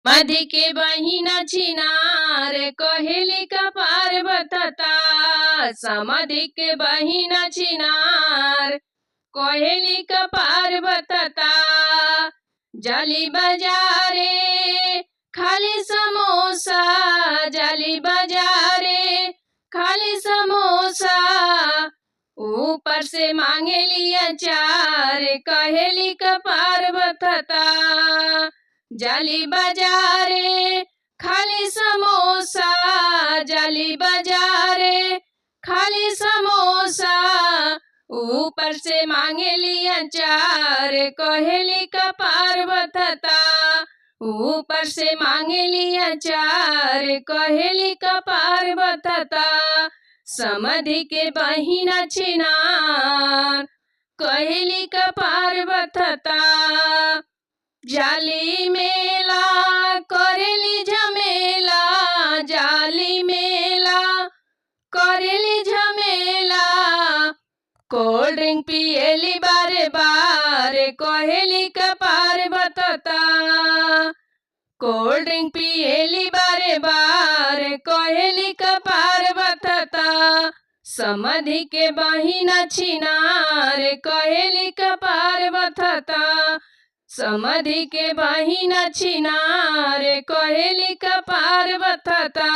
मधी के बहिन छिनार कहेली का पार्वतता। समाधि के बहिन छिनार कहेली का पार्वतता। जाली बाजारे खाली समोसा, जाली बाजारे खाली समोसा। ऊपर से मांगेली अचार कहेली का पार्वतता। जाली बाजारे खाली समोसा, जाली बाजारे खाली समोसा। ऊपर से मांगेली अचार कहेली का पार्वतता। ऊपर से मांगेली अचार कहेली का पार्वतता। समाधि के बहिन छिनार कहेली का पार्वतता। जाली मेला करेली झमेला, जाली मेला करेली झमेला। कोल्ड ड्रिंक पिएली बारे बारे कहेली का पार्वतता। कोल्ड ड्रिंक पिएली बारे बारे कहेली का पार्वतता। समाधि के बहिन छिनार कहेली का पार्वतता। समाधि के बहिन छिनार कहेली का पार्वतता।